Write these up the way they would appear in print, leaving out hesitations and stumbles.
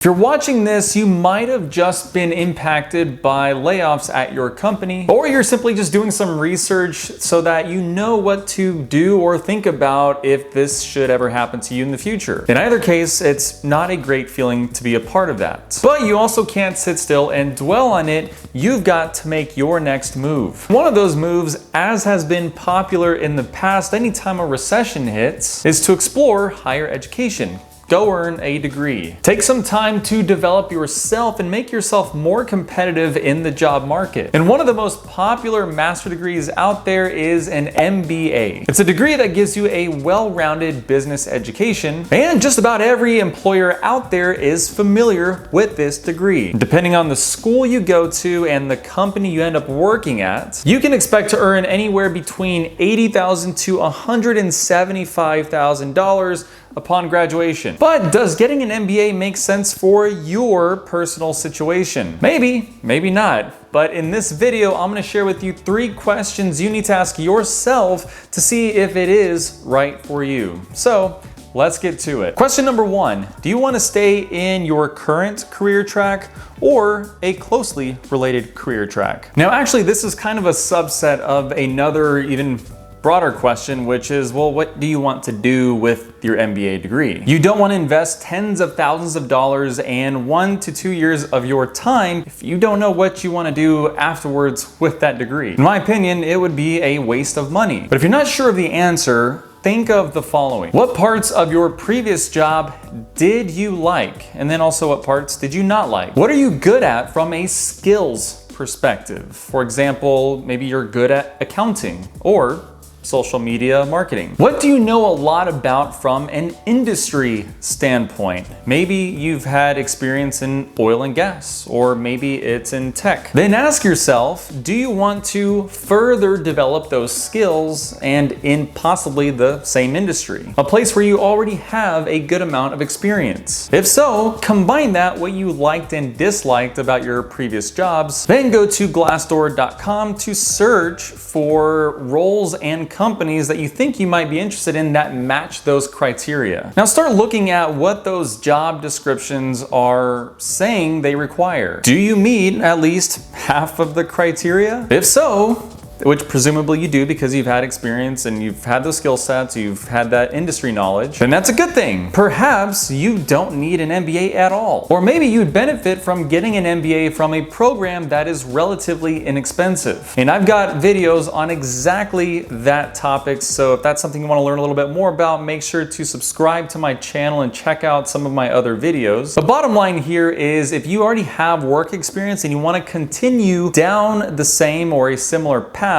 If you're watching this, you might have just been impacted by layoffs at your company, or you're simply just doing some research so that you know what to do or think about if this should ever happen to you in the future. In either case, it's not a great feeling to be a part of that. But you also can't sit still and dwell on it. You've got to make your next move. One of those moves, as has been popular in the past anytime a recession hits, is to explore higher education. Go earn a degree. Take some time to develop yourself and make yourself more competitive in the job market. And one of the most popular master degrees out there is an MBA. It's a degree that gives you a well-rounded business education, and just about every employer out there is familiar with this degree. Depending on the school you go to and the company you end up working at, you can expect to earn anywhere between $80,000 to $175,000 upon graduation. But does getting an MBA make sense for your personal situation? Maybe, maybe not. But in this video, I'm gonna share with you 3 questions you need to ask yourself to see if it is right for you. So let's get to it. Question number 1, do you wanna stay in your current career track or a closely related career track? Now, actually, this is kind of a subset of another even broader question, which is, well, what do you want to do with your MBA degree? You don't want to invest tens of thousands of dollars and 1 to 2 years of your time if you don't know what you want to do afterwards with that degree. In my opinion, it would be a waste of money. But if you're not sure of the answer, think of the following. What parts of your previous job did you like? And then also, what parts did you not like? What are you good at from a skills perspective? For example, maybe you're good at accounting or social media marketing. What do you know a lot about from an industry standpoint? Maybe you've had experience in oil and gas, or maybe it's in tech. Then ask yourself, do you want to further develop those skills and in possibly the same industry? A place where you already have a good amount of experience. If so, combine that what you liked and disliked about your previous jobs, then go to glassdoor.com to search for roles and companies that you think you might be interested in that match those criteria. Now start looking at what those job descriptions are saying they require. Do you meet at least half of the criteria? If so, which presumably you do because you've had experience and you've had those skill sets, you've had that industry knowledge, then that's a good thing. Perhaps you don't need an MBA at all. Or maybe you'd benefit from getting an MBA from a program that is relatively inexpensive. And I've got videos on exactly that topic, so if that's something you want to learn a little bit more about, make sure to subscribe to my channel and check out some of my other videos. The bottom line here is, if you already have work experience and you want to continue down the same or a similar path,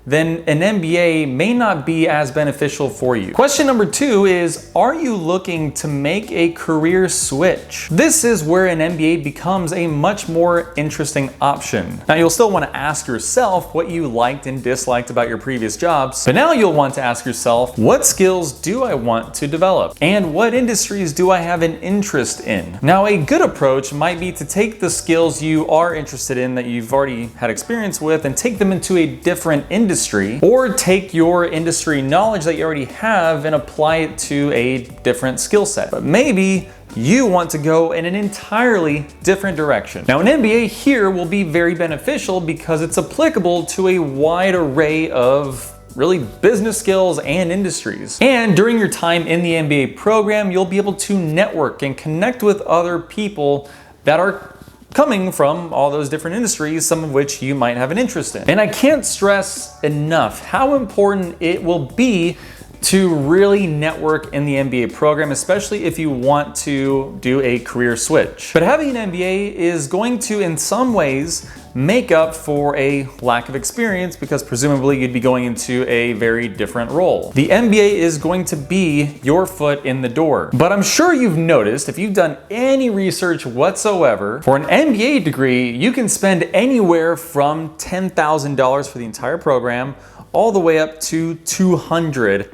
then an MBA may not be as beneficial for you. Question number 2 is, are you looking to make a career switch? This is where an MBA becomes a much more interesting option. Now, you'll still want to ask yourself what you liked and disliked about your previous jobs, but now you'll want to ask yourself, what skills do I want to develop? And what industries do I have an interest in? Now, a good approach might be to take the skills you are interested in that you've already had experience with and take them into a different industry, or take your industry knowledge that you already have and apply it to a different skill set. But maybe you want to go in an entirely different direction. Now, an MBA here will be very beneficial because it's applicable to a wide array of really business skills and industries. And during your time in the MBA program, you'll be able to network and connect with other people that are coming from all those different industries, some of which you might have an interest in. And I can't stress enough how important it will be to really network in the MBA program, especially if you want to do a career switch. But having an MBA is going to, in some ways, make up for a lack of experience because presumably you'd be going into a very different role. The MBA is going to be your foot in the door. But I'm sure you've noticed, if you've done any research whatsoever, for an MBA degree, you can spend anywhere from $10,000 for the entire program all the way up to $200,000.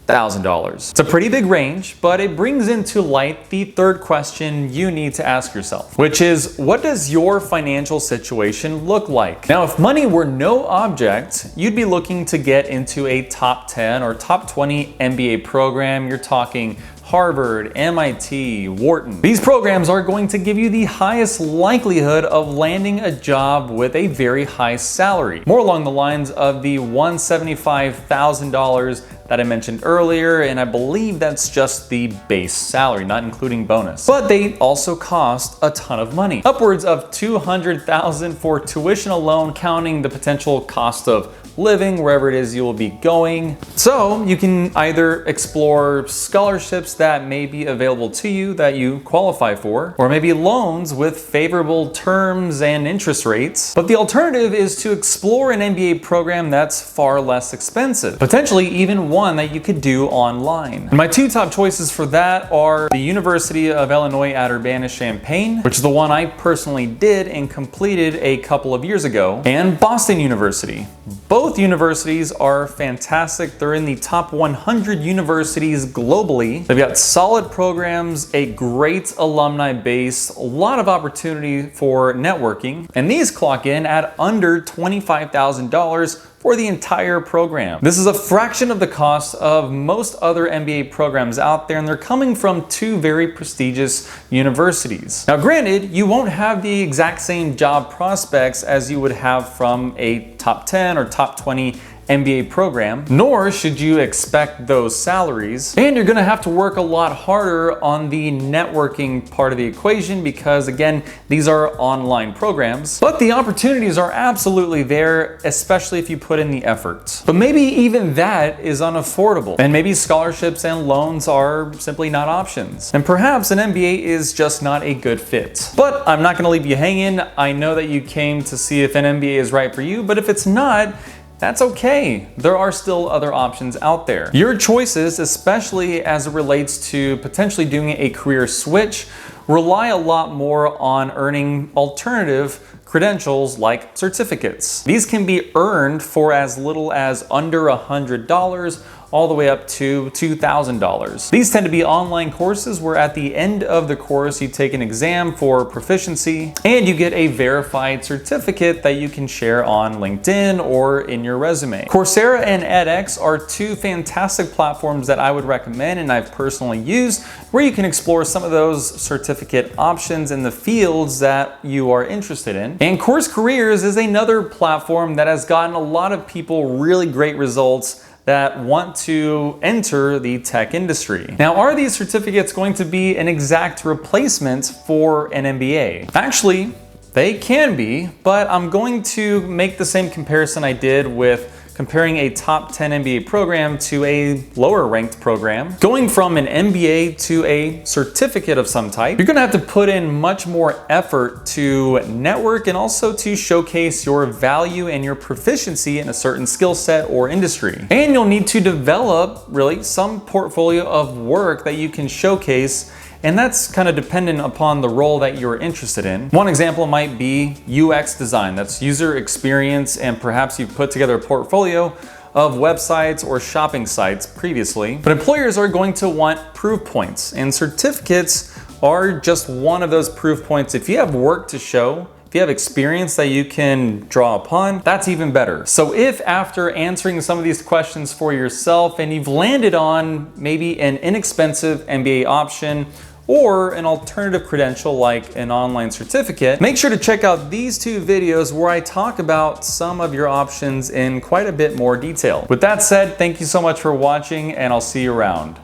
It's a pretty big range, but it brings into light the third question you need to ask yourself, which is, what does your financial situation look like? Now, if money were no object, you'd be looking to get into a top 10 or top 20 MBA program. You're talking Harvard, MIT, Wharton. These programs are going to give you the highest likelihood of landing a job with a very high salary, more along the lines of the $175,000 that I mentioned earlier, and I believe that's just the base salary, not including bonus. But they also cost a ton of money, upwards of $200,000 for tuition alone, counting the potential cost of living wherever it is you will be going. So you can either explore scholarships that may be available to you that you qualify for, or maybe loans with favorable terms and interest rates. But the alternative is to explore an MBA program that's far less expensive, potentially even one that you could do online. And my two top choices for that are the University of Illinois at Urbana-Champaign, which is the one I personally did and completed a couple of years ago, and Boston University. Both universities are fantastic. They're in the top 100 universities globally. They've got solid programs, a great alumni base, a lot of opportunity for networking, and these clock in at under $25,000 for the entire program. This is a fraction of the cost of most other MBA programs out there, and they're coming from two very prestigious universities. Now granted, you won't have the exact same job prospects as you would have from a top 10 or top 20 MBA program, nor should you expect those salaries. And you're gonna have to work a lot harder on the networking part of the equation because, again, these are online programs. But the opportunities are absolutely there, especially if you put in the effort. But maybe even that is unaffordable, and maybe scholarships and loans are simply not options. And perhaps an MBA is just not a good fit. But I'm not gonna leave you hanging. I know that you came to see if an MBA is right for you, but if it's not, that's okay. There are still other options out there. Your choices, especially as it relates to potentially doing a career switch, rely a lot more on earning alternative credentials like certificates. These can be earned for as little as under $100 all the way up to $2,000. These tend to be online courses where at the end of the course you take an exam for proficiency and you get a verified certificate that you can share on LinkedIn or in your resume. Coursera and edX are two fantastic platforms that I would recommend and I've personally used, where you can explore some of those certificate options in the fields that you are interested in. And Course Careers is another platform that has gotten a lot of people really great results that want to enter the tech industry. Now, are these certificates going to be an exact replacement for an MBA? Actually, they can be, but I'm going to make the same comparison I did with comparing a top 10 MBA program to a lower ranked program. Going from an MBA to a certificate of some type, you're gonna have to put in much more effort to network and also to showcase your value and your proficiency in a certain skill set or industry. And you'll need to develop really some portfolio of work that you can showcase, and that's kind of dependent upon the role that you're interested in. One example might be UX design, that's user experience, and perhaps you've put together a portfolio of websites or shopping sites previously. But employers are going to want proof points, and certificates are just one of those proof points. If you have work to show, if you have experience that you can draw upon, that's even better. So if after answering some of these questions for yourself and you've landed on maybe an inexpensive MBA option or an alternative credential like an online certificate, make sure to check out these two videos where I talk about some of your options in quite a bit more detail. With that said, thank you so much for watching, and I'll see you around.